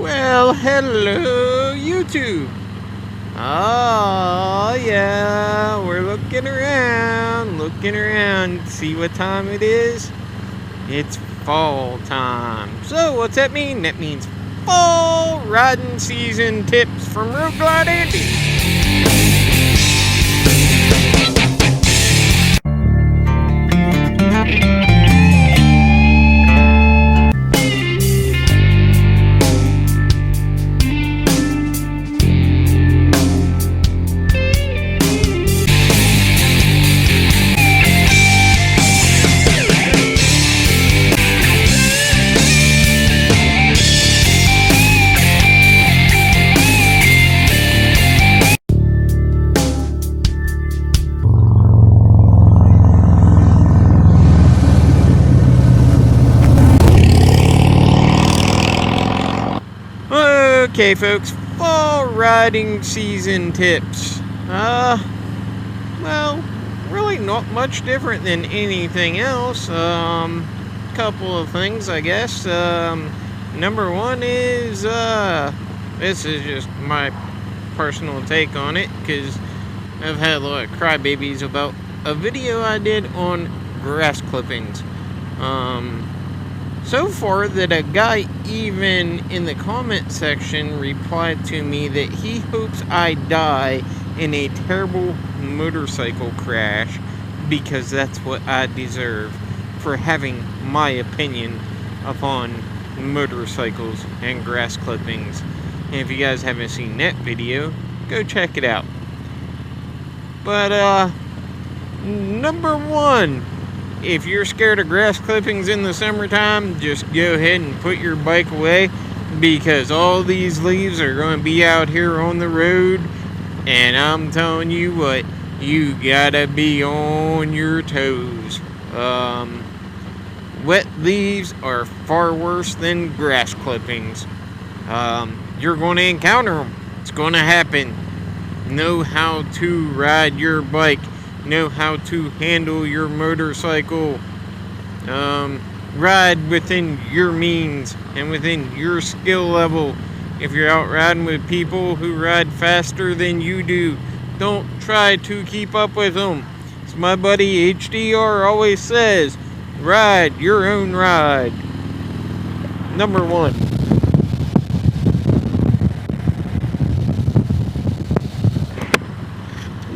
Well, hello, YouTube. Oh, yeah, we're looking around, see what time it is. It's fall time. So, what's that mean? That means fall riding season tips from Road Glide Andy. Okay, folks, fall riding season tips. Well, really not much different than anything else. Couple of things, I guess. Number one is, this is just my personal take on it, because I've had a lot of crybabies about a video I did on grass clippings. So far that a guy even in the comment section replied to me that he hopes I die in a terrible motorcycle crash because that's what I deserve for having my opinion upon motorcycles and grass clippings. And if you guys haven't seen that video, go check it out. But number one, if you're scared of grass clippings in the summertime, just go ahead and put your bike away, because all these leaves are going to be out here on the road, and I'm telling you what, you gotta be on your toes. Wet leaves are far worse than grass clippings. You're going to encounter them. It's going to happen. Know how to ride your bike. Know how to handle your motorcycle. Ride within your means and within your skill level. If you're out riding with people who ride faster than you do, don't try to keep up with them. As my buddy HDR always says, ride your own ride. Number one.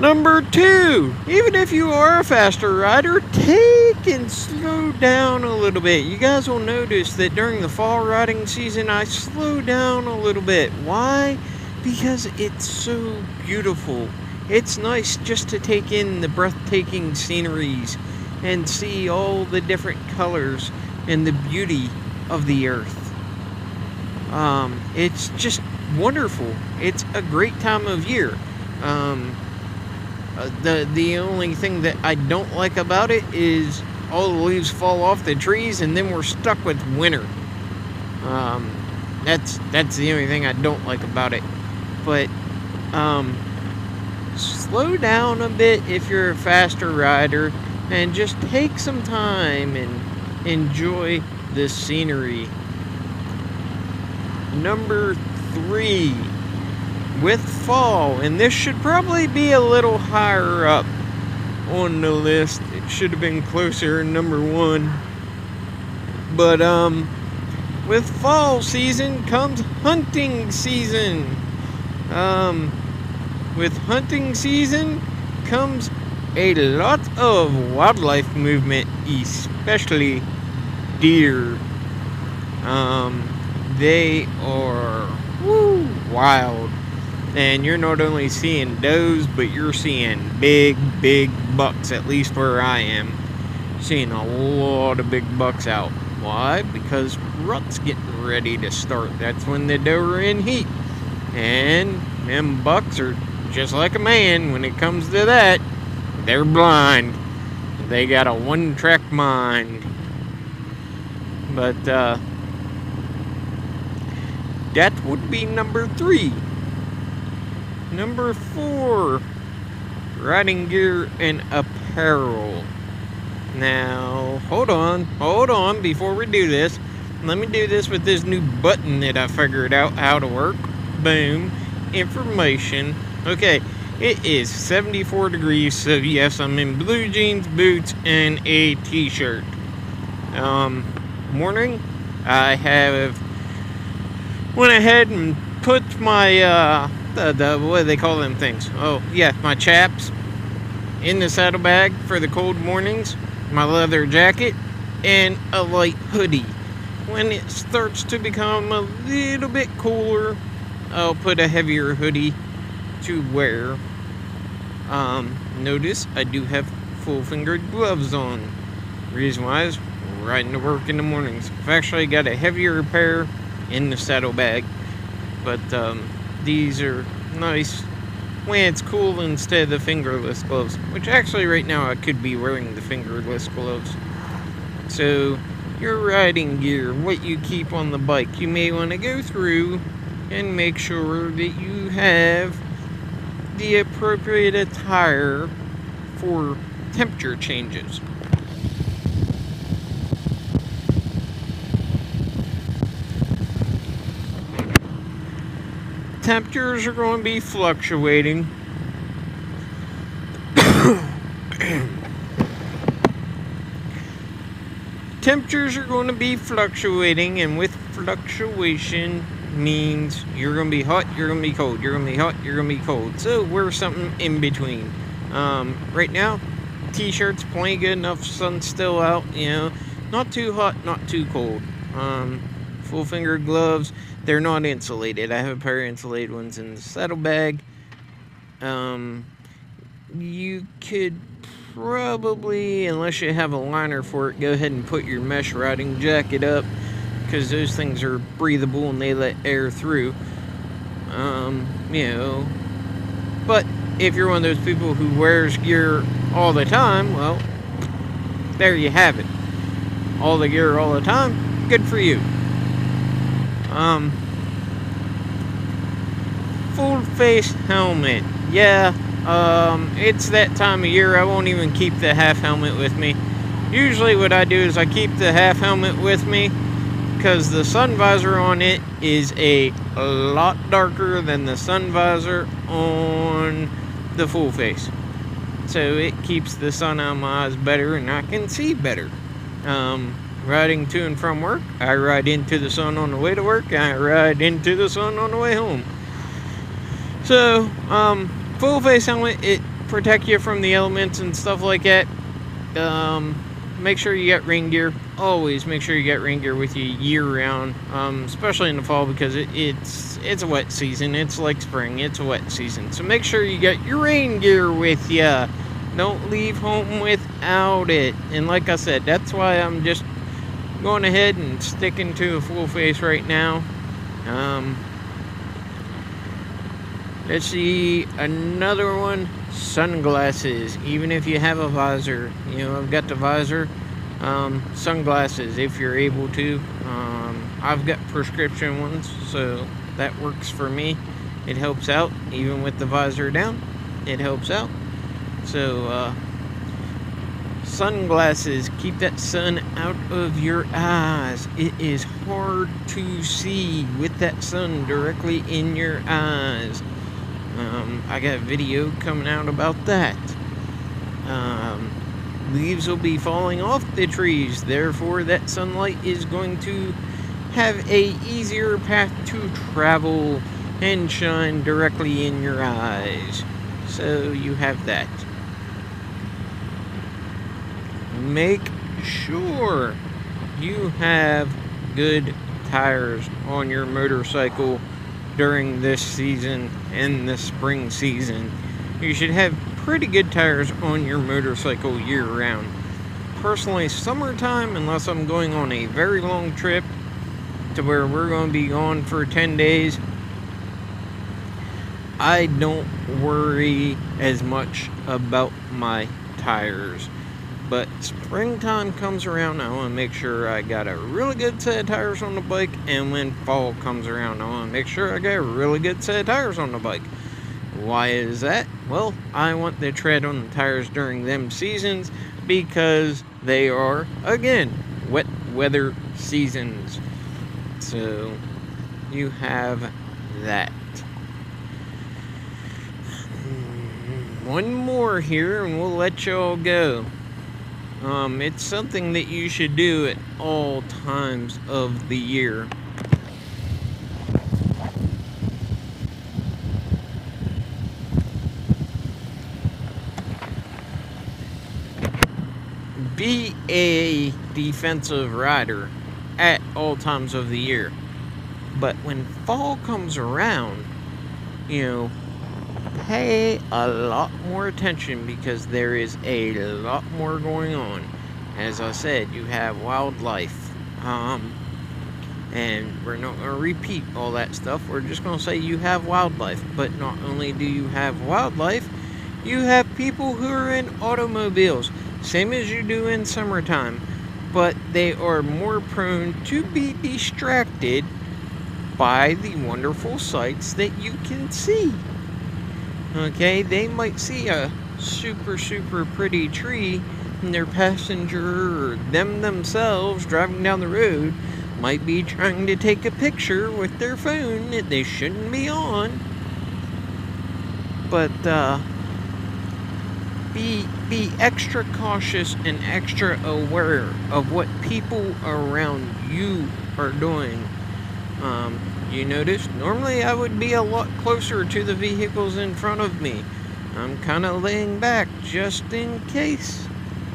Number two, even if you are a faster rider, take and slow down a little bit. You guys will notice that during the fall riding season, I slow down a little bit. Why? Because it's so beautiful. It's nice just to take in the breathtaking sceneries and see all the different colors and the beauty of the earth. It's just wonderful. It's a great time of year. The only thing that I don't like about it is all the leaves fall off the trees and then we're stuck with winter. That's the only thing I don't like about it. But slow down a bit if you're a faster rider and just take some time and enjoy the scenery. Number three. With fall, and this should probably be a little higher up on the list. It should have been closer in number one. But with fall season comes hunting season. With hunting season comes a lot of wildlife movement, especially deer. They are wild. And you're not only seeing does, but you're seeing big bucks, at least where I am. Seeing a lot of big bucks out. Why? Because rut's getting ready to start. That's when the doe are in heat. And them bucks are just like a man when it comes to that. They're blind. They got a one-track mind. But, that would be number three. Number four, riding gear and apparel. Now, hold on, before we do this. let me do this with this new button that I figured out how to work. Boom. Information. Okay, it is 74 degrees, so yes, I'm in blue jeans, boots, and a t-shirt. Morning, I have went ahead and put my, what do they call them things? Oh, yeah, my chaps in the saddlebag for the cold mornings, my leather jacket, and a light hoodie. When it starts to become a little bit cooler, I'll put a heavier hoodie to wear. Notice I do have full-fingered gloves on. Reason why is riding to work in the mornings. I've actually got a heavier pair in the saddlebag, but these are nice when it's cool instead of the fingerless gloves, which actually right now I could be wearing the fingerless gloves. So your riding gear, what you keep on the bike, you may want to go through and make sure that you have the appropriate attire for temperature changes. Temperatures are going to be fluctuating. Temperatures are going to be fluctuating, and with fluctuation means you're going to be hot, you're going to be cold, you're going to be hot, you're going to be cold. So wear something in between. Right now, t-shirts plenty good enough, sun's still out, not too hot, not too cold. Full finger gloves, they're not insulated. I have a pair of insulated ones in the saddlebag. You could probably, unless you have a liner for it, go ahead and put your mesh riding jacket up, because those things are breathable and they let air through. But if you're one of those people who wears gear all the time, well, there you have it. All the gear all the time, good for you. Full face helmet. Yeah, it's that time of year I won't even keep the half helmet with me. Usually what I do is I keep the half helmet with me because the sun visor on it is a lot darker than the sun visor on the full face. So it keeps the sun out of my eyes better and I can see better. Riding to and from work, I ride into the sun on the way to work, and I ride into the sun on the way home. So, full face helmet, it protects you from the elements and stuff like that. Make sure you get rain gear. Always make sure you get rain gear with you year round, especially in the fall, because it's a wet season. It's like spring, it's a wet season. So make sure you get your rain gear with you. Don't leave home without it. And like I said, that's why I'm just going ahead and sticking to a full face right now. Let's see, another one, sunglasses. Even if you have a visor, I've got the visor. Sunglasses, if you're able to. I've got prescription ones, so that works for me. It helps out, even with the visor down. It helps out. So, sunglasses, keep that sun out of your eyes. It is hard to see with that sun directly in your eyes. I got a video coming out about that. Leaves will be falling off the trees, therefore that sunlight is going to have a easier path to travel and shine directly in your eyes. So you have that. Make sure you have good tires on your motorcycle during this season and the spring season. You should have pretty good tires on your motorcycle year round. Personally, summertime, unless I'm going on a very long trip to where we're going to be gone for 10 days, I don't worry as much about my tires. But springtime comes around, I want to make sure I got a really good set of tires on the bike, and when fall comes around, I want to make sure I got a really good set of tires on the bike. Why is that? Well, I want the tread on the tires during them seasons because they are, again, wet weather seasons. So you have that. One more here and we'll let y'all go. It's something that you should do at all times of the year. Be a defensive rider at all times of the year. But when fall comes around, pay a lot more attention because there is a lot more going on. As I said, you have wildlife. And we're not going to repeat all that stuff. We're just going to say you have wildlife. But not only do you have wildlife, you have people who are in automobiles. Same as you do in summertime. But they are more prone to be distracted by the wonderful sights that you can see. Okay, they might see a super pretty tree, and their passenger or themselves driving down the road might be trying to take a picture with their phone that they shouldn't be on. But be extra cautious and extra aware of what people around you are doing. You notice, normally I would be a lot closer to the vehicles in front of me. I'm kind of laying back just in case.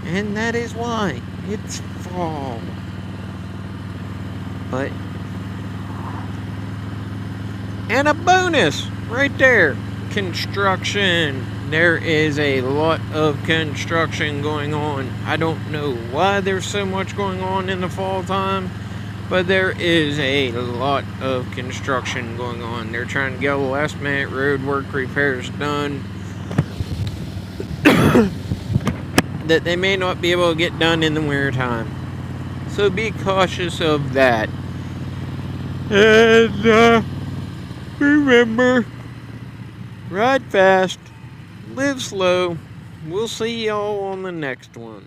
And that is why it's fall. But, and a bonus right there, construction. There is a lot of construction going on. I don't know why there's so much going on in the fall time. But there is a lot of construction going on. They're trying to get all the last minute road work repairs done that they may not be able to get done in the winter time. So be cautious of that. And remember, ride fast, live slow. We'll see y'all on the next one.